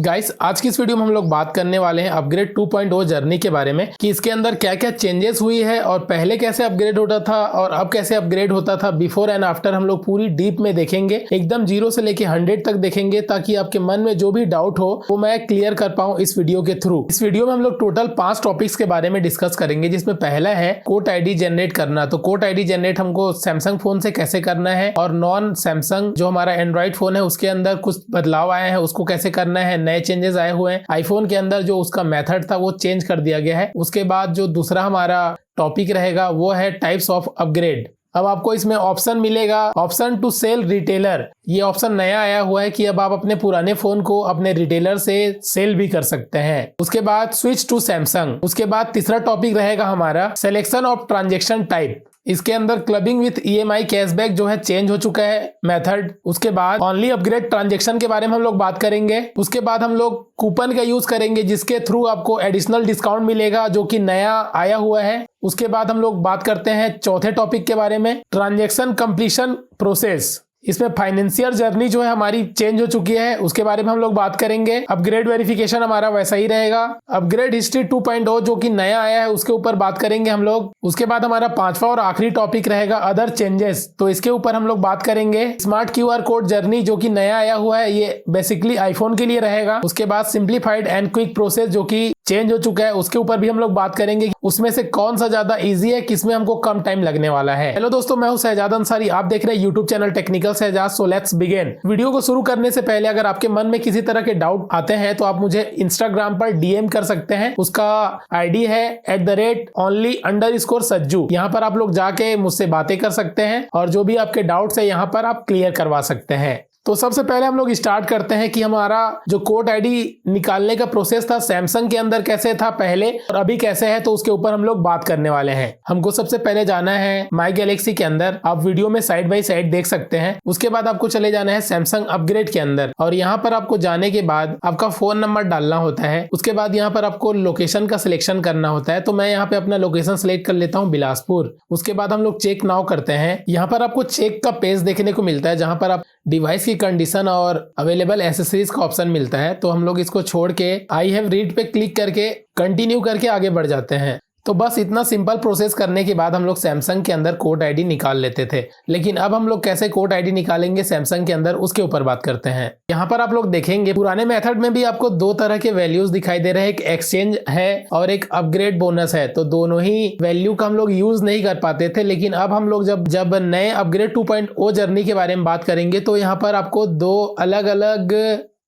Guys आज की इस वीडियो में हम लोग बात करने वाले हैं अपग्रेड 2.0 जर्नी के बारे में कि इसके अंदर क्या क्या चेंजेस हुई है और पहले कैसे अपग्रेड होता था और अब कैसे अपग्रेड होता था। बिफोर एंड आफ्टर हम लोग पूरी डीप में देखेंगे, एकदम 0 से लेके 100 तक देखेंगे ताकि आपके मन में जो भी डाउट हो वो मैं क्लियर कर पाऊं इस वीडियो के थ्रू। इस वीडियो में हम लोग टोटल 5 टॉपिक्स के बारे में डिस्कस करेंगे, जिसमें पहला है कोट आईडी जनरेट करना। तो कोट आईडी जनरेट हमको सैमसंग फोन से कैसे करना है और नॉन सैमसंग जो हमारा एंड्रॉइड फोन है उसके अंदर कुछ बदलाव आए हैं उसको कैसे करना है, नए चेंजेस आए हुए हैं। आईफोन के अंदर जो उसका मेथड था वो चेंज कर दिया गया है। उसके बाद जो दूसरा हमारा टॉपिक रहेगा वो है टाइप्स ऑफ अपग्रेड। अब आपको इसमें ऑप्शन मिलेगा, ऑप्शन टू सेल रिटेलर। ये ऑप्शन नया आया हुआ है कि अब आप अपने पुराने फोन को अपने रिटेलर से सेल भी कर सकते हैं। उसके बाद स्विच टू सैमसंग। उसके बाद तीसरा टॉपिक रहेगा हमारा सिलेक्शन ऑफ ट्रांजैक्शन टाइप। इसके अंदर क्लबिंग विथ ईएमआई कैशबैक जो है चेंज हो चुका है मेथड। उसके बाद ओनली अपग्रेड ट्रांजैक्शन के बारे में हम लोग बात करेंगे। उसके बाद हम लोग कूपन का यूज करेंगे जिसके थ्रू आपको एडिशनल डिस्काउंट मिलेगा जो कि नया आया हुआ है। उसके बाद हम लोग बात करते हैं चौथे टॉपिक के बारे में, ट्रांजैक्शन कंप्लीशन प्रोसेस। इसमें फाइनेंशियल जर्नी जो है हमारी चेंज हो चुकी है, उसके बारे में हम लोग बात करेंगे। अपग्रेड वेरिफिकेशन हमारा वैसा ही रहेगा। अपग्रेड हिस्ट्री 2.0 जो कि नया आया है उसके ऊपर बात करेंगे हम लोग। उसके बाद हमारा पांचवा और आखिरी टॉपिक रहेगा अदर चेंजेस। तो इसके ऊपर हम लोग बात करेंगे स्मार्ट क्यूआर कोड जर्नी जो कि नया आया हुआ है, ये बेसिकली आईफोन के लिए रहेगा। उसके बाद सिंप्लीफाइड एंड क्विक प्रोसेस जो कि चेंज हो चुका है उसके ऊपर भी हम लोग बात करेंगे, उसमें से कौन सा ज्यादा इजी है, किसमें हमको कम टाइम लगने वाला है। हेलो दोस्तों, मैं हूं शहजाद अंसारी, आप देख रहे हैं YouTube channel technical Shahzad. So let's begin. Video को शुरू करने से पहले अगर आपके मन में किसी तरह के डाउट आते हैं तो आप मुझे इंस्टाग्राम पर डीएम कर सकते हैं। उसका आईडी है @only_सज्जू। यहाँ पर आप लोग जाके मुझसे बातें कर सकते हैं और जो भी आपके डाउट्स है यहाँ पर आप क्लियर करवा सकते हैं। तो सबसे पहले हम लोग स्टार्ट करते हैं कि हमारा जो कोड आईडी निकालने का प्रोसेस था सैमसंग के अंदर कैसे था पहले और अभी कैसे है, तो उसके ऊपर हम लोग बात करने वाले हैं। हमको सबसे पहले जाना है माई गैलेक्सी के अंदर, आप वीडियो में साइड बाई साइड देख सकते हैं। उसके बाद आपको चले जाना है सैमसंग अपग्रेड के अंदर और यहाँ पर आपको जाने के बाद आपका फोन नंबर डालना होता है। उसके बाद यहाँ पर आपको लोकेशन का सिलेक्शन करना होता है। तो मैं यहाँ पे अपना लोकेशन सिलेक्ट कर लेता हूँ बिलासपुर। उसके बाद हम लोग चेक नाउ करते हैं। यहाँ पर आपको चेक का पेज देखने को मिलता है जहाँ पर आप डिवाइस की कंडीशन और अवेलेबल एसेसरीज का ऑप्शन मिलता है। तो हम लोग इसको छोड़ के आई हैव रीड पे क्लिक करके कंटिन्यू करके आगे बढ़ जाते हैं। तो बस इतना सिंपल प्रोसेस करने के बाद हम लोग सैमसंग के अंदर कोड आईडी निकाल लेते थे। लेकिन अब हम लोग कैसे कोड आईडी निकालेंगे सैमसंग के अंदर उसके ऊपर बात करते हैं। यहाँ पर आप लोग देखेंगे पुराने मेथड में भी आपको 2 तरह के वैल्यूज दिखाई दे रहे हैं, एक एक्सचेंज है और एक अपग्रेड बोनस है। तो दोनों ही वैल्यू का हम लोग यूज नहीं कर पाते थे। लेकिन अब हम लोग जब नए अपग्रेड 2.0 जर्नी के बारे में बात करेंगे तो यहाँ पर आपको 2 अलग अलग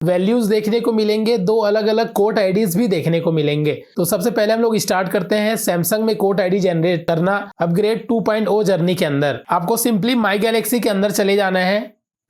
वैल्यूज देखने को मिलेंगे, 2 अलग अलग कोड आईडीज भी देखने को मिलेंगे। तो सबसे पहले हम लोग स्टार्ट करते हैं सैमसंग में कोड आईडी जनरेट करना अपग्रेड 2.0 जर्नी के अंदर। आपको सिंपली माई गैलेक्सी के अंदर चले जाना है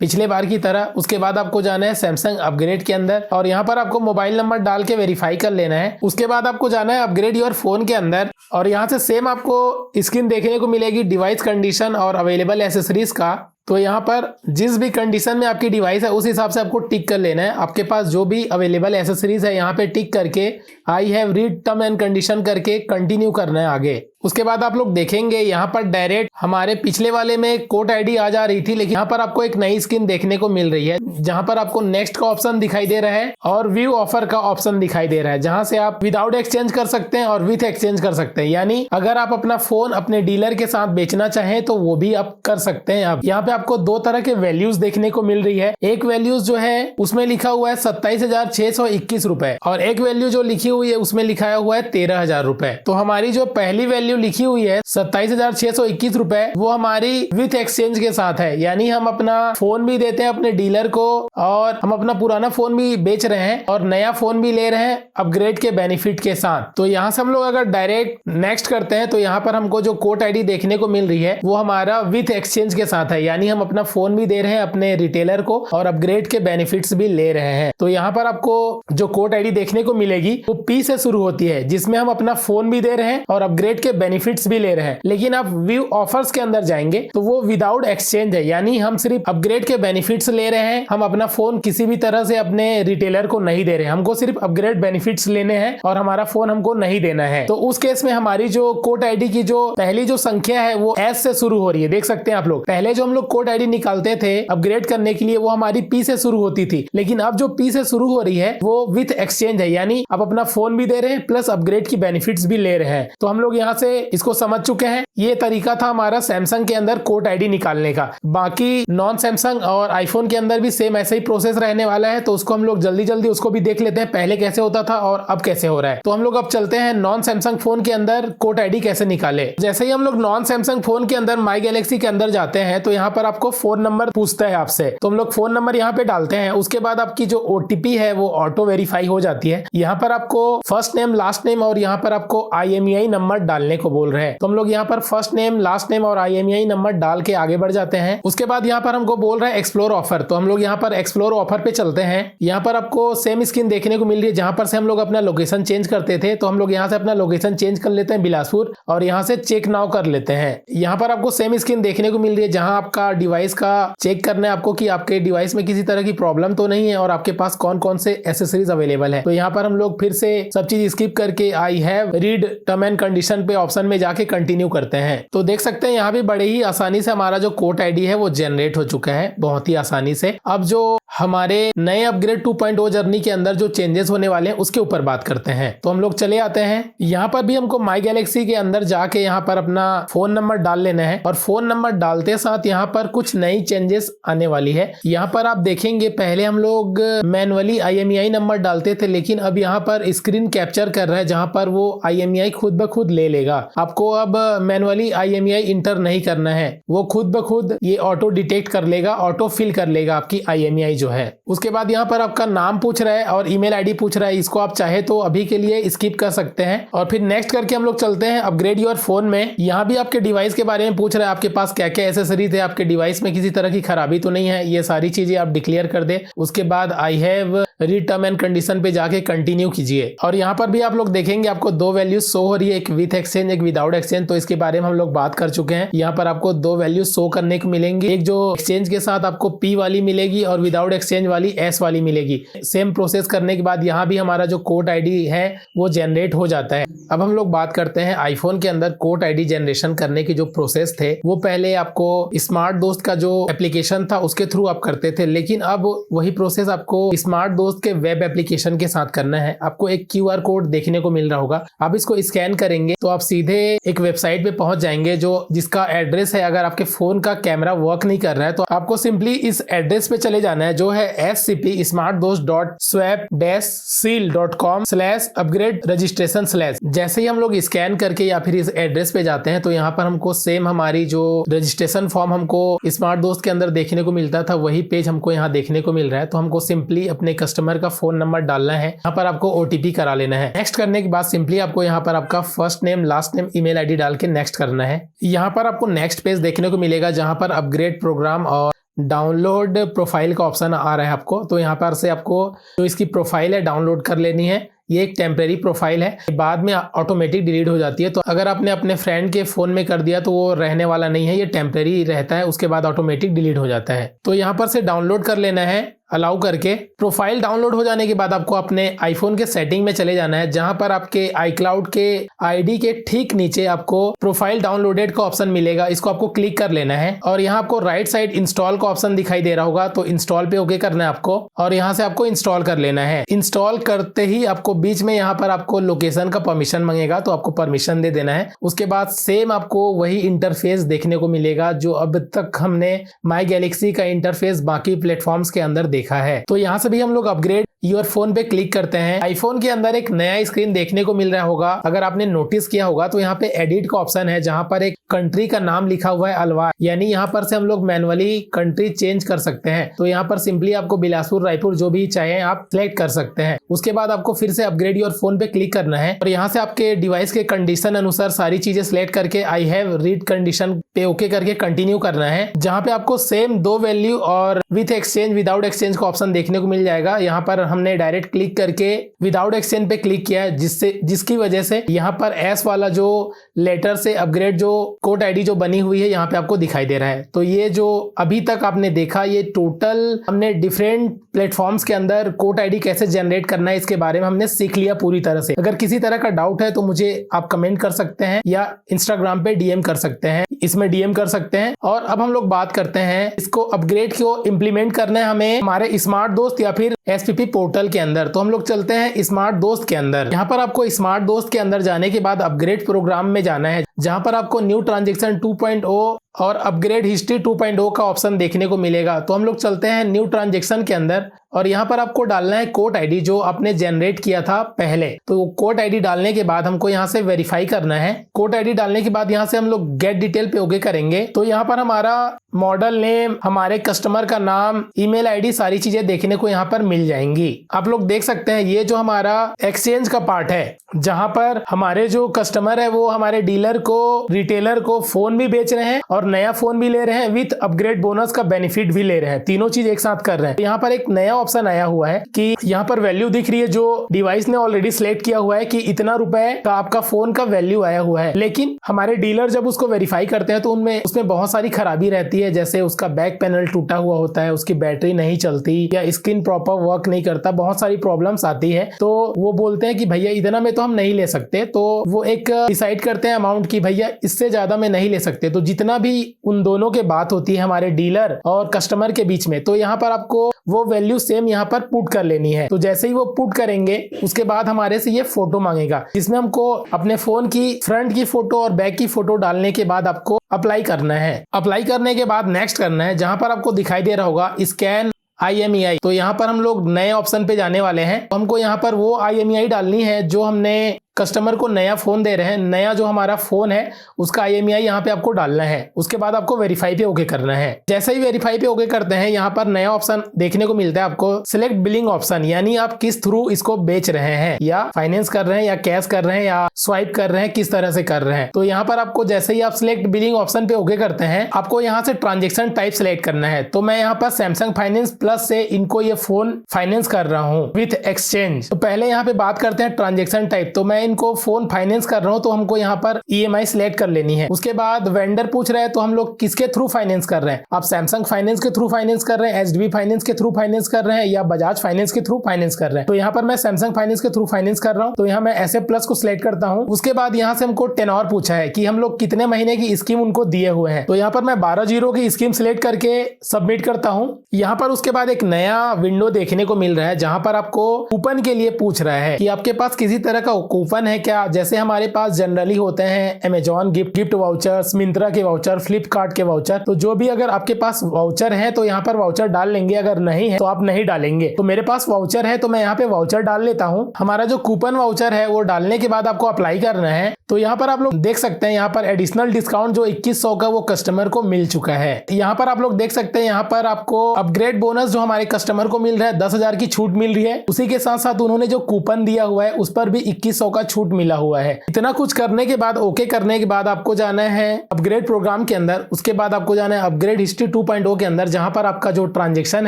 पिछले बार की तरह। उसके बाद आपको जाना है सैमसंग अपग्रेड के अंदर और यहाँ पर आपको मोबाइल नंबर डाल के वेरीफाई कर लेना है। उसके बाद आपको जाना है अपग्रेड योर फोन के अंदर और यहाँ से सेम आपको स्क्रीन देखने को मिलेगी डिवाइस कंडीशन और अवेलेबल एसेसरीज का। तो यहाँ पर जिस भी कंडीशन में आपकी डिवाइस है उस हिसाब से आपको टिक कर लेना है। आपके पास जो भी अवेलेबल एसेसरीज है यहाँ पे टिक करके I have read term and condition करके कंटिन्यू करना है आगे। उसके बाद आप लोग देखेंगे यहाँ पर डायरेक्ट हमारे पिछले वाले में कोड आईडी आ जा रही थी, लेकिन यहाँ पर आपको एक नई स्क्रीन देखने को मिल रही है जहाँ पर आपको नेक्स्ट का ऑप्शन दिखाई दे रहा है और व्यू ऑफर का ऑप्शन दिखाई दे रहा है, जहाँ से आप विदाउट एक्सचेंज कर सकते हैं और विथ एक्सचेंज कर सकते हैं। यानी अगर आप अपना फोन अपने डीलर के साथ बेचना चाहें तो वो भी आप कर सकते हैं। अब यहाँ पे आपको 2 तरह के वैल्यूज देखने को मिल रही है। एक वैल्यूज जो है उसमें लिखा हुआ है 27,621 रुपए और एक वैल्यू जो लिखी हुई है उसमें लिखा हुआ है 13,000 रुपए। तो हमारी जो पहली वैल्यू लिखी हुई है 27,621 रुपए वो हमारी विथ एक्सचेंज के साथ है। यानी हम अपना फोन भी देते हैं अपने डीलर को और हम अपना पुराना फोन भी बेच रहे हैं और नया फोन भी ले रहे हैं अपग्रेड के बेनिफिट के साथ। तो यहाँ से हम लोग अगर डायरेक्ट नेक्स्ट करते हैं तो यहाँ पर हमको जो कोड आईडी देखने को मिल रही है वो हमारा विथ एक्सचेंज के साथ है। यानी हम अपना फोन भी दे रहे हैं अपने रिटेलर को और अपग्रेड के बेनिफिट्स भी ले रहे हैं। तो यहाँ पर आपको जो कोड आईडी देखने को मिलेगी वो पी से शुरू होती है जिसमें हम अपना फोन भी दे रहे हैं और अपग्रेड के बेनिफिट्स भी ले रहे हैं। लेकिन आप व्यू ऑफर्स के अंदर जाएंगे तो वो विदाउट एक्सचेंज है। यानी हम सिर्फ अपग्रेड के बेनिफिट्स ले रहे हैं, हम अपना फोन किसी भी तरह से अपने रिटेलर को नहीं दे रहे हैं। हमको सिर्फ अपग्रेड बेनिफिट्स लेने हैं और हमारा फोन हमको नहीं देना है। तो उस केस में हमारी जो कोड आईडी की जो पहली जो संख्या है वो एस से शुरू हो रही है। देख सकते हैं आप लोग, पहले जो हम लोग कोड आईडी निकालते थे अपग्रेड करने के लिए वो हमारी पी से शुरू होती थी, लेकिन अब जो पी से शुरू हो रही है वो विथ एक्सचेंज है, यानी आप अपना फोन भी दे रहे हैं प्लस अपग्रेड की बेनिफिट्स भी ले रहे हैं। तो हम लोग यहाँ से इसको समझ चुके हैं। ये तरीका था हमारा सैमसंग के अंदर कोड आईडी निकालने का। बाकी नॉन सैमसंग और आईफोन के अंदर भी सेम ऐसा ही प्रोसेस रहने वाला है, तो उसको हम लोग जल्दी जल्दी उसको भी देख लेते हैं, पहले कैसे होता था और अब कैसे हो रहा है। तो हम लोग अब चलते हैं नॉन सैमसंग फोन के अंदर कोड आईडी कैसे निकाले। जैसे ही हम लोग नॉन सैमसंग फोन के अंदर माई गैलेक्सी के अंदर जाते हैं तो यहाँ पर आपको फोन नंबर पूछता है आपसे, तो हम लोग फोन नंबर यहाँ पे डालते हैं। उसके बाद आपकी जो ओटीपी है वो ऑटो वेरीफाई हो जाती है। यहाँ पर आपको फर्स्ट नेम लास्ट नेम और यहाँ पर आपको IMEI नंबर डालने को बोल रहे हैं, तो हम लोग यहाँ पर फर्स्ट नेम लास्ट नेम और IMEI नंबर डाल के आगे बढ़ जाते हैं। उसके बाद यहाँ पर हमको बोल रहा है एक्सप्लोर ऑफर, तो हम लोग यहाँ पर एक्सप्लोर ऑफर पे चलते हैं। यहाँ पर आपको सेम स्क्रीन देखने को मिल रही है जहां पर से हम लोग अपना लोकेशन चेंज करते थे, तो हम लोग यहाँ से अपना लोकेशन चेंज कर लेते हैं बिलासपुर और यहाँ से चेक नाउ कर लेते हैं। यहाँ पर आपको सेम स्क्रीन देखने को मिल रही है जहां आपका डिवाइस का चेक करना है आपको कि आपके डिवाइस में किसी तरह की प्रॉब्लम तो नहीं है और आपके पास कौन कौन से एसेसरीज अवेलेबल है। तो यहाँ पर हम लोग फिर से सब चीज स्किप करके I have read term and condition पे ऑप्शन में जाके कंटिन्यू करते हैं। तो देख सकते हैं यहाँ भी बड़े ही आसानी से हमारा जो कोड आईडी है वो जनरेट हो चुका है, बहुत ही आसानी से। अब जो हमारे नए अपग्रेड 2.0 जर्नी के अंदर जो चेंजेस होने वाले हैं उसके ऊपर बात करते हैं। तो हम लोग चले आते हैं, यहाँ पर भी हमको माई गैलेक्सी के अंदर जाके यहाँ पर अपना फोन नंबर डाल लेना है और फोन नंबर डालते साथ यहाँ पर कुछ नई चेंजेस आने वाली है। यहाँ पर आप देखेंगे पहले हम लोग मैनुअली IMEI नंबर डालते थे, लेकिन अब यहाँ पर स्क्रीन कैप्चर कर रहा है जहाँ पर वो IMEI खुद ब खुद ले लेगा। आपको अब मैनुअली IMEI इंटर नहीं करना है, वो खुद ब खुद ये ऑटो डिटेक्ट कर लेगा, ऑटो फिल कर लेगा आपकी IMEI जो है। उसके बाद यहाँ पर आपका नाम पूछ रहा है और ईमेल आईडी पूछ रहा है, इसको आप चाहे तो अभी के लिए स्किप कर सकते हैं और फिर नेक्स्ट करके हम लोग चलते हैं अपग्रेड योर फोन में। यहाँ भी आपके डिवाइस के बारे में पूछ रहा है, आपके पास क्या क्या एसेसरीज है, आपके डिवाइस में किसी तरह की खराबी तो नहीं है, ये सारी चीजें आप डिक्लेयर कर दे। उसके बाद I have read term and condition पे जाके कंटिन्यू कीजिए और यहाँ पर भी आप लोग देखेंगे आपको दो वैल्यूज शो हो रही है, एक विथ एक्सचेंज एक विदाउट एक्सचेंज। तो इसके बारे में हम लोग बात कर चुके हैं। यहाँ पर आपको दो वैल्यूज शो करने को मिलेंगी, एक जो एक्सचेंज के साथ आपको P वाली मिलेगी और विदाउट एक्सचेंज वाली S वाली मिलेगी। सेम प्रोसेस करने के बाद यहाँ भी हमारा जो कोड आईडी है वो जनरेट हो जाता है। अब हम लोग बात करते हैं आईफोन के अंदर कोड आईडी जनरेशन करने की जो प्रोसेस थे वो पहले आपको स्मार्ट दोस्त का जो एप्लीकेशन था उसके थ्रू आप करते थे, लेकिन अब वही प्रोसेस आपको स्मार्ट दोस्त के वेब एप्लीकेशन के साथ करना है। आपको एक QR कोड देखने को मिल रहा होगा, आप इसको स्कैन करेंगे तो आप सीधे एक वेबसाइट पे पहुंच जाएंगे जो जिसका एड्रेस है, अगर आपके फोन का कैमरा वर्क नहीं कर रहा है तो आपको सिंपली इस एड्रेस पे चले जाना है जो है scp.smartdost.swap-seal.com/upgrade-registration/। जैसे ही हम लोग स्कैन करके या फिर इस एड्रेस पे जाते हैं तो यहाँ पर हमको सेम हमारी जो रजिस्ट्रेशन फॉर्म हमको स्मार्ट दोस्त के अंदर देखने को मिलता था वही पेज हमको यहाँ देखने को मिल रहा है। तो हमको सिंपली अपने कस्टमर का फोन नंबर डालना है, यहाँ पर आपको OTP करा लेना है। नेक्स्ट करने के बाद सिंपली आपको यहाँ पर आपका first name last name email ID डाल के नेक्स्ट करना है। यहाँ पर आपको नेक्स्ट पेज देखने को मिलेगा जहाँ पर अपग्रेड प्रोग्राम और डाउनलोड प्रोफाइल का ऑप्शन आ रहा है आपको। तो यहाँ पर से आपको जो इसकी प्रोफाइल है डाउनलोड कर लेनी है। ये एक टेम्परेरी प्रोफाइल है, बाद में ऑटोमेटिक डिलीट हो जाती है। तो अगर आपने अपने फ्रेंड के फोन में कर दिया तो वो रहने वाला नहीं है, ये टेम्परेरी रहता है, उसके बाद ऑटोमेटिक डिलीट हो जाता है। तो यहाँ पर से डाउनलोड कर लेना है अलाउ करके। प्रोफाइल डाउनलोड हो जाने के बाद आपको अपने आईफोन के सेटिंग में चले जाना है जहां पर आपके iCloud के आईडी के ठीक नीचे आपको प्रोफाइल डाउनलोडेड का ऑप्शन मिलेगा, इसको आपको क्लिक कर लेना है और यहाँ आपको राइट साइड इंस्टॉल का ऑप्शन दिखाई दे रहा होगा, तो इंस्टॉल पे ओके करना है आपको और यहाँ से आपको इंस्टॉल कर लेना है। इंस्टॉल करते ही आपको बीच में यहाँ पर आपको लोकेशन का परमिशन मांगेगा, तो आपको परमिशन दे देना है। उसके बाद सेम आपको वही इंटरफेस देखने को मिलेगा जो अब तक हमने माई गैलेक्सी का इंटरफेस बाकी प्लेटफॉर्म्स के अंदर देखा है। तो यहाँ से भी हम लोग अपग्रेड योर फोन पे क्लिक करते हैं। आईफोन के अंदर एक नया स्क्रीन देखने को मिल रहा होगा, अगर आपने नोटिस किया होगा तो यहाँ पे एडिट का ऑप्शन है जहाँ पर एक कंट्री का नाम लिखा हुआ है अलवार, यानी यहाँ पर से हम लोग मैनुअली कंट्री चेंज कर सकते हैं। तो यहाँ पर सिंपली आपको बिलासपुर रायपुर जो भी चाहे आप सिलेक्ट कर सकते हैं। उसके बाद आपको फिर से अपग्रेड योर फोन पे क्लिक करना है और यहाँ से आपके डिवाइस के कंडीशन अनुसार सारी चीजें सिलेक्ट करके आई हैव रीड कंडीशन पे ओके करके कंटिन्यू करना है, जहाँ पे आपको सेम दो वैल्यू और विथ एक्सचेंज विदाउट एक्सचेंज का ऑप्शन देखने को मिल जाएगा। यहाँ पर हमने डायरेक्ट क्लिक करके विदाउट एक्सचेंज पे क्लिक किया है, जिसकी वजह से यहाँ पर एस वाला जो लेटर से अपग्रेड जो कोड आईडी जो बनी हुई है यहाँ पे आपको दिखाई दे रहा है। तो ये जो अभी तक आपने देखा ये टोटल हमने डिफरेंट प्लेटफॉर्म्स के अंदर कोड आईडी कैसे जनरेट करना है इसके बारे में हमने सीख लिया पूरी तरह से। अगर किसी तरह का डाउट है तो मुझे आप कमेंट कर सकते हैं या इंस्टाग्राम पे DM कर सकते हैं। इसमें डीएम कर सकते हैं। और अब हम लोग बात करते हैं इसको अपग्रेड को इम्प्लीमेंट करना है हमें हमारे स्मार्ट दोस्त या फिर एसपीपी पोर्टल के अंदर। तो हम लोग चलते हैं स्मार्ट दोस्त के अंदर। यहाँ पर आपको स्मार्ट दोस्त के अंदर जाने के बाद अपग्रेड प्रोग्राम में जाना है, जहां पर आपको न्यू ट्रांजेक्शन 2.0 और अपग्रेड हिस्ट्री 2.0 का ऑप्शन देखने को मिलेगा। तो हम लोग चलते हैं न्यू ट्रांजेक्शन के अंदर और यहाँ पर आपको डालना है कोड आईडी जो आपने जनरेट किया था पहले। तो कोड आईडी डालने के बाद हमको यहाँ से वेरीफाई करना है। कोड आईडी डालने के बाद यहाँ से हम लोग गेट डिटेल पे ओके करेंगे। तो यहाँ पर हमारा मॉडल नेम, हमारे कस्टमर का नाम, ईमेल आईडी, सारी चीजें देखने को यहाँ पर मिल जाएंगी। आप लोग देख सकते हैं ये जो हमारा एक्सचेंज का पार्ट है, जहां पर हमारे जो कस्टमर है वो हमारे डीलर को, रिटेलर को फोन भी बेच रहे हैं और नया फोन भी ले रहे हैं, विथ अपग्रेड बोनस का बेनिफिट भी ले रहे हैं। तीनों चीज एक साथ कर रहे हैं। यहाँ पर एक नया ऑप्शन आया हुआ है कि यहाँ पर वैल्यू दिख रही है जो डिवाइस ने ऑलरेडी सिलेक्ट किया हुआ है कि इतना रुपए का आपका फोन का वैल्यू आया हुआ है। लेकिन हमारे डीलर जब उसको वेरीफाई करते हैं तो उसमें बहुत सारी खराबी रहती है, जैसे उसका बैक पैनल टूटा हुआ होता है, उसकी बैटरी नहीं चलती या स्क्रीन प्रॉपर वर्क नहीं करता, बहुत सारी प्रॉब्लम्स आती है। तो वो बोलते हैं कि भैया इतना में तो हम नहीं ले सकते। तो वो एक डिसाइड करते हैं अमाउंट की, भैया इससे ज्यादा में नहीं ले सकते। तो जितना भी उन दोनों के बात होती है हमारे डीलर और कस्टमर के बीच में, तो यहाँ पर आपको वो वैल्यू सेम यहाँ पर पुट कर लेनी है। तो जैसे ही वो पुट करेंगे उसके बाद हमारे से ये फोटो मांगेगा, जिसमें हमको अपने फोन की फ्रंट की फोटो और बैक की फोटो डालने के बाद आपको अप्लाई करना है। अप्लाई करने के बाद नेक्स्ट करना है, जहां पर आपको दिखाई दे रहा होगा स्कैन IMEI। तो यहाँ पर हम लोग नए ऑप्शन पे जाने वाले हैं। तो हमको यहाँ पर वो IMEI डालनी है जो हमने कस्टमर को नया फोन दे रहे हैं, नया जो हमारा फोन है उसका IMEI यहाँ पे आपको डालना है। उसके बाद आपको वेरीफाई पे ओके करना है। जैसे ही वेरीफाई पे ओके करते हैं यहाँ पर नया ऑप्शन देखने को मिलता है आपको, सिलेक्ट बिलिंग ऑप्शन, यानी आप किस थ्रू इसको बेच रहे हैं, या फाइनेंस कर रहे हैं, या कैश कर रहे हैं, या स्वाइप कर रहे हैं, किस तरह से कर रहे हैं। तो यहाँ पर आपको जैसे ही आप सिलेक्ट बिलिंग ऑप्शन पे ओके करते हैं, आपको यहाँ से ट्रांजेक्शन टाइप सिलेक्ट करना है। तो मैं यहाँ पर सैमसंग फाइनेंस प्लस से इनको ये फोन फाइनेंस कर रहा हूँ विथ एक्सचेंज। तो पहले यहाँ पे बात करते हैं ट्रांजेक्शन टाइप। तो मैं इनको फोन फाइनेंस कर रहा हूँ, तो हमको यहाँ पर EMI सिलेक्ट कर लेनी है। उसके बाद वेंडर पूछ रहा है तो हम लोग किसके थ्रू फाइनेंस कर रहे हैं, आप सैमसंग फाइनेंस के थ्रू फाइनेंस कर रहे हैं, HDB फाइनेंस के थ्रू फाइनेंस कर रहे हैं, या बजाज फाइनेंस के थ्रू फाइनेंस कर रहे हैं। तो यहाँ पर मैं सैमसंग फाइनेंस के थ्रू फाइनेंस कर रहा हूँ, तो यहाँ मैं ऐसे प्लस को सिलेक्ट करता हूँ। उसके बाद यहाँ से हमको टेनोर पूछा है कि हम लोग कितने महीने की स्कीम उनको दिए हुए हैं। तो यहाँ पर मैं 12 की स्कीम सिलेक्ट करके सबमिट करता हूँ। यहाँ पर उसके बाद एक नया विंडो देखने को मिल रहा है, जहां पर आपको कूपन के लिए पूछ रहा है कि आपके पास किसी तरह का कूपन है क्या। जैसे हमारे पास जनरली होते हैं अमेजॉन गिफ्ट वाउचर्स, मिंत्रा के वाउचर, फ्लिपकार्ट के वाउचर। तो जो भी अगर आपके पास वाउचर है तो यहाँ पर वाउचर डाल लेंगे, अगर नहीं है तो आप नहीं डालेंगे। तो मेरे पास वाउचर है तो मैं यहाँ पे वाउचर डाल लेता हूँ। हमारा जो कूपन वाउचर है वो डालने के बाद आपको अप्लाई करना है। तो यहाँ पर आप लोग देख सकते हैं यहाँ पर एडिशनल डिस्काउंट जो 2100 का वो कस्टमर को मिल चुका है। यहाँ पर आप लोग देख सकते हैं यहाँ पर आपको अपग्रेड बोनस जो हमारे कस्टमर को मिल रहा है 10,000 की छूट मिल रही है। उसी के साथ साथ उन्होंने जो कूपन दिया हुआ है उस पर भी 2100 का छूट मिला हुआ है। इतना कुछ करने के बाद, ओके करने के बाद आपको जाना है अपग्रेड प्रोग्राम के अंदर। उसके बाद आपको जाना है अपग्रेड हिस्ट्री 2.0 के अंदर, जहां पर आपका जो ट्रांजेक्शन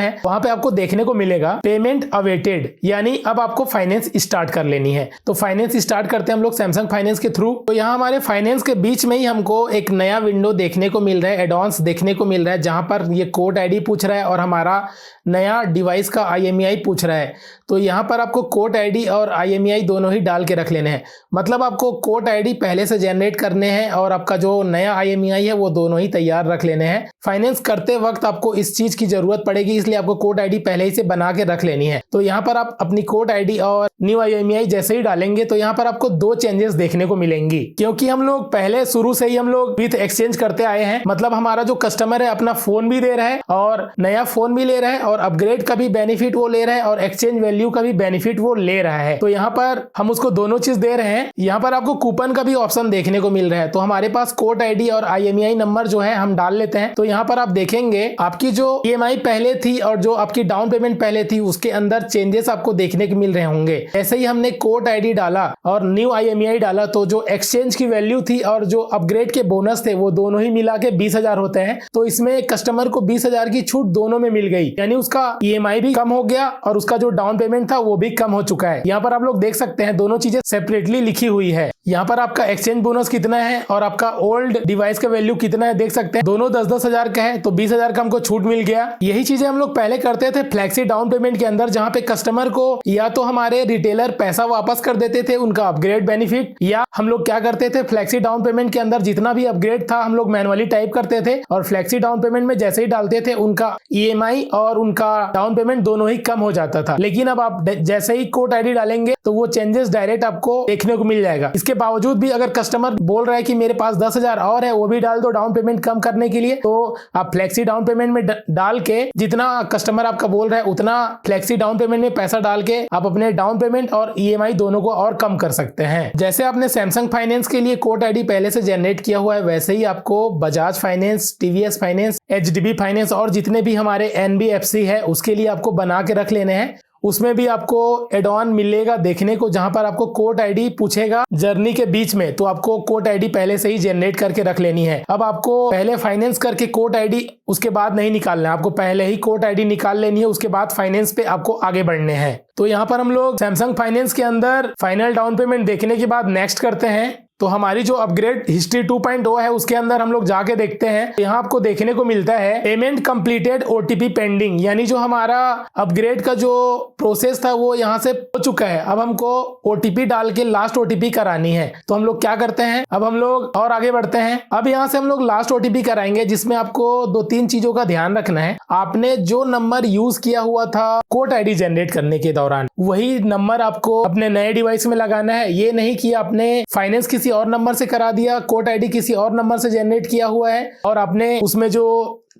है वहां पे आपको देखने को मिलेगा पेमेंट अवेटेड, यानी अब आपको फाइनेंस स्टार्ट कर लेनी है। तो फाइनेंस स्टार्ट करते हैं हम लोग सैमसंग फाइनेंस के थ्रू। तो यहाँ हमारे फाइनेंस के बीच में ही हमको एक नया विंडो देखने को मिल रहा है, एडवांस देखने को मिल रहा है, जहां पर ये कोड आईडी पूछ रहा है और हमारा नया डिवाइस का IMEI पूछ रहा है। तो यहाँ पर आपको कोड आईडी और IMEI दोनों ही डाल के रख लेने हैं। मतलब आपको कोड आईडी पहले से जनरेट करने हैं और आपका जो नया IMEI है वो दोनों ही तैयार रख लेने हैं। फाइनेंस करते वक्त आपको इस चीज की जरूरत पड़ेगी, इसलिए आपको कोड आईडी पहले ही से बना के रख लेनी है। तो यहाँ पर आप अपनी कोड आईडी और न्यू IMEI जैसे ही डालेंगे तो यहाँ पर आपको दो चेंजेस देखने को मिलेंगी, क्योंकि हम लोग पहले शुरू से ही हम लोग विथ एक्सचेंज करते आए हैं। मतलब हमारा जो कस्टमर है अपना फोन भी दे रहा है और नया फोन भी ले रहा है और अपग्रेड का भी बेनिफिट वो ले रहा है और एक्सचेंज वैल्यू का भी बेनिफिट वो ले रहा है। तो यहाँ पर हम उसको दोनों चीज दे रहे हैं। यहाँ पर आपको कूपन का भी ऑप्शन देखने को मिल रहा है। तो हमारे पास कोड आईडी और IMEI नंबर जो है हम डाल लेते हैं। तो यहाँ पर आप देखेंगे आपकी जो EMI पहले थी और जो आपकी डाउन पेमेंट पहले थी उसके अंदर चेंजेस आपको देखने को मिल रहे होंगे। ऐसे ही हमने कोड आईडी डाला और न्यू IMEI डाला तो जो एक्सचेंज की वैल्यू थी और जो अपग्रेड के बोनस थे वो दोनों ही मिला के 20,000 होते हैं। तो इसमें कस्टमर को 20,000 की छूट दोनों में मिल गई, यानी उसका EMI भी कम हो गया और उसका जो डाउन पेमेंट था वो भी कम हो चुका है। यहाँ पर आप लोग देख सकते हैं दोनों चीजें सेपरेटली लिखी हुई है। यहाँ पर आपका एक्सचेंज बोनस कितना है और आपका ओल्ड डिवाइस का वैल्यू कितना है देख सकते हैं। दोनों 10-10 हजार का है, तो 20 हजार का हमको छूट मिल गया। यही चीजें हम लोग पहले करते थे फ्लेक्सी डाउन पेमेंट के अंदर, जहाँ पे कस्टमर को या तो हमारे रिटेलर पैसा वापस कर देते थे उनका अपग्रेड बेनिफिट, या हम लोग क्या करते थे फ्लेक्सी डाउन पेमेंट के अंदर जितना भी अपग्रेड था हम लोग मैनुअली टाइप करते थे, और फ्लेक्सी डाउन पेमेंट में जैसे ही डालते थे उनका EMI और उनका डाउन पेमेंट दोनों ही कम हो जाता था। लेकिन अब आप जैसे ही कोड आईडी डालेंगे तो वो चेंजेस डायरेक्ट आपको देखने को मिल जाएगा। इसके बावजूद भी अगर कस्टमर बोल रहा है कि मेरे पास 10 हजार और है, वो भी डाल दो डाउन पेमेंट कम करने के लिए, तो आप फ्लेक्सी डाउन पेमेंट में डाल के जितना कस्टमर आपका बोल रहा है उतना फ्लेक्सी डाउन पेमेंट में पैसा डाल के आप अपने डाउन पेमेंट और EMI दोनों को और कम कर सकते हैं। जैसे आपने सैमसंग फाइनेंस के लिए कोड आईडी पहले से जनरेट किया हुआ है, वैसे ही आपको Bajaj finance, TVS finance, HDB finance और जितने भी हमारे NBFC है उसके लिए आपको बना के रख लेने हैं। उसमें भी आपको एड ऑन मिलेगा देखने को, जहां पर आपको कोड आईडी पूछेगा जर्नी के बीच में, तो आपको कोड आईडी पहले से ही जनरेट करके रख लेनी है। अब आपको पहले फाइनेंस करके कोड आईडी उसके बाद नहीं निकालना है, आपको पहले ही कोड आईडी निकाल लेनी है, उसके बाद फाइनेंस पे आपको आगे बढ़ने हैं। तो यहाँ पर हम लोग सैमसंग फाइनेंस के अंदर फाइनल डाउन पेमेंट देखने के बाद नेक्स्ट करते हैं। तो हमारी जो अपग्रेड हिस्ट्री 2.0 है उसके अंदर हम लोग जाके देखते हैं। यहाँ आपको देखने को मिलता है पेमेंट कंप्लीटेड OTP पेंडिंग, यानी जो हमारा अपग्रेड का जो प्रोसेस था वो यहाँ से हो चुका है। अब हमको OTP डाल के लास्ट OTP करानी है। तो हम लोग क्या करते हैं, अब हम लोग और आगे बढ़ते हैं। अब यहाँ से हम लोग लास्ट OTP कराएंगे, जिसमें आपको 2-3 चीजों का ध्यान रखना है। आपने जो नंबर यूज किया हुआ था कोड आईडी जनरेट करने के दौरान, वही नंबर आपको अपने नए डिवाइस में लगाना है। ये नहीं कि आपने फाइनेंस किसी और नंबर से करा दिया, कोड आईडी किसी और नंबर से जनरेट किया हुआ है और आपने उसमें जो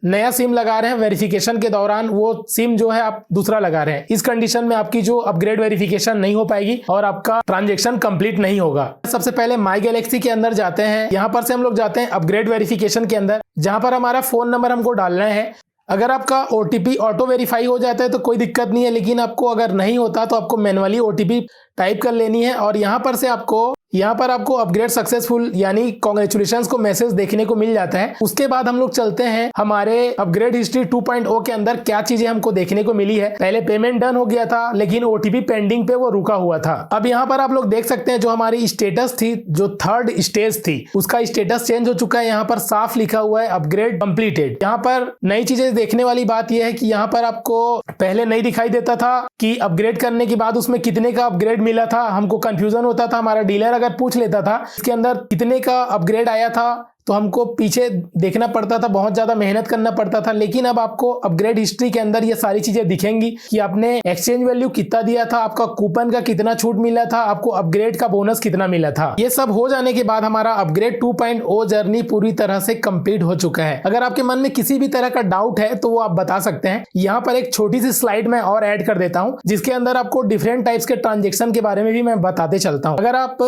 नया सिम लगा रहे हैं वेरिफिकेशन के दौरान वो सिम जो है आप दूसरा लगा रहे हैं। इस कंडीशन में आपकी जो अपग्रेड वेरिफिकेशन नहीं हो पाएगी और आपका ट्रांजैक्शन कंप्लीट नहीं होगा। सबसे पहले माई गैलेक्सी के अंदर जाते हैं। यहाँ पर से हम लोग जाते हैं अपग्रेड वेरिफिकेशन के अंदर, जहां पर हमारा फोन नंबर हमको डालना है। अगर आपका OTP ऑटो वेरीफाई हो जाता है तो कोई दिक्कत नहीं है, लेकिन आपको अगर नहीं होता तो आपको मैनुअली OTP टाइप कर लेनी है। और यहाँ पर आपको अपग्रेड सक्सेसफुल यानी कॉन्ग्रेचुलेशंस को मैसेज देखने को मिल जाता है। उसके बाद हम लोग चलते हैं हमारे अपग्रेड हिस्ट्री 2.0 के अंदर क्या चीजें हमको देखने को मिली है। पहले पेमेंट डन हो गया था, लेकिन OTP पेंडिंग पे वो रुका हुआ था। अब यहाँ पर आप लोग देख सकते हैं जो हमारी स्टेटस थी, जो 3rd स्टेज थी, उसका स्टेटस चेंज हो चुका है। यहाँ पर साफ लिखा हुआ है अपग्रेड कंप्लीटेड। यहाँ पर नई चीजें देखने वाली बात यह है कि यहाँ पर आपको पहले नहीं दिखाई देता था कि अपग्रेड करने के बाद उसमें कितने का अपग्रेड मिला था। हमको कंफ्यूजन होता था, हमारा डीलर अगर पूछ लेता था इसके अंदर कितने का अपग्रेड आया था तो हमको पीछे देखना पड़ता था, बहुत ज्यादा मेहनत करना पड़ता था। लेकिन अब आपको अपग्रेड हिस्ट्री के अंदर ये सारी चीजें दिखेंगी कि आपने एक्सचेंज वैल्यू कितना दिया था, आपका कूपन का कितना छूट मिला था, आपको अपग्रेड का बोनस कितना मिला था। ये सब हो जाने के बाद हमारा अपग्रेड 2.0 जर्नी पूरी तरह से कंप्लीट हो चुका है। अगर आपके मन में किसी भी तरह का डाउट है तो वो आप बता सकते हैं। यहाँ पर एक छोटी सी स्लाइड मैं और ऐड कर देता हूँ, जिसके अंदर आपको डिफरेंट टाइप्स के ट्रांजेक्शन के बारे में भी मैं बताते चलता हूँ। अगर आप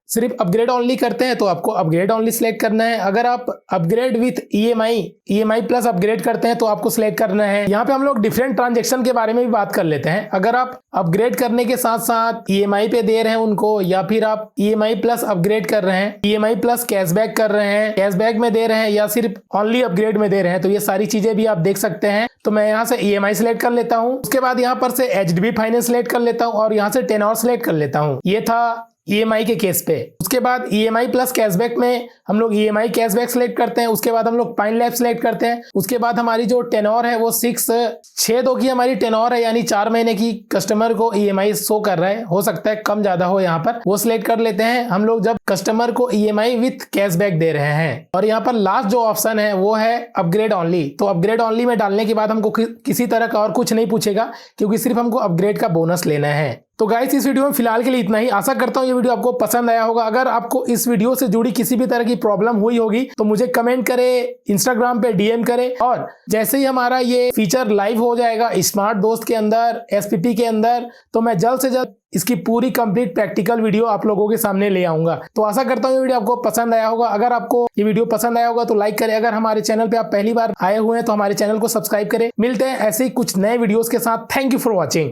सिर्फ अपग्रेड ओनली करते हैं तो आपको अपग्रेड ओनली सिलेक्ट करना है। अगर आप upgrade with EMI plus upgrade करते हैं तो आपको सिलेक्ट करना है। यहाँ पे हम लोग डिफरेंट ट्रांजैक्शन के बारे में भी बात कर लेते हैं। अगर आप अपग्रेड करने के साथ साथ EMI पे दे रहे हैं उनको, या फिर आप EMI प्लस अपग्रेड कर रहे हैं, EMI प्लस कैशबैक कर रहे हैं, कैशबैक में दे रहे हैं, या सिर्फ ओनली अपग्रेड में दे रहे हैं, तो ये सारी चीजें भी आप देख सकते हैं। तो मैं यहाँ से EMI सिलेक्ट कर लेता हूँ। उसके बाद यहाँ पर से HDB फाइनेंस सिलेक्ट कर लेता हूँ और यहाँ से टेनोर सिलेक्ट कर लेता हूँ। ये था EMI के केस पे। उसके बाद EMI प्लस कैशबैक में हम लोग EMI कैशबैक सिलेक्ट करते हैं। उसके बाद हम लोग पाइन लैब सिलेक्ट करते हैं। उसके बाद हमारी जो टेनोर है वो 6 की हमारी टेनोर है, यानी 4 महीने की कस्टमर को EMI शो कर रहा है। हो सकता है कम ज्यादा हो, यहाँ पर वो सिलेक्ट कर लेते हैं हम लोग जब कस्टमर को EMI विथ कैशबैक दे रहे हैं। और यहाँ पर लास्ट जो ऑप्शन है वो है अपग्रेड ओनली। तो अपग्रेड ओनली में डालने के बाद हमको किसी तरह का और कुछ नहीं पूछेगा, क्योंकि सिर्फ हमको अपग्रेड का बोनस लेना है। तो गाइस इस वीडियो में फिलहाल के लिए इतना ही। आशा करता हूँ ये वीडियो आपको पसंद आया होगा। अगर आपको इस वीडियो से जुड़ी किसी भी तरह की प्रॉब्लम हुई होगी तो मुझे कमेंट करें, इंस्टाग्राम पे DM करें, और जैसे ही हमारा ये फीचर लाइव हो जाएगा स्मार्ट दोस्त के अंदर, SPP के अंदर, तो मैं जल्द से जल्द इसकी पूरी कंप्लीट प्रैक्टिकल वीडियो आप लोगों के सामने ले आऊंगा। तो आशा करता हूँ ये वीडियो आपको पसंद आया होगा। अगर आपको ये वीडियो पसंद आया होगा तो लाइक करें। अगर हमारे चैनल पे आप पहली बार आए हुए हैं तो हमारे चैनल को सब्सक्राइब करें। मिलते हैं ऐसे ही कुछ नए वीडियोस के साथ। Thank you for watching.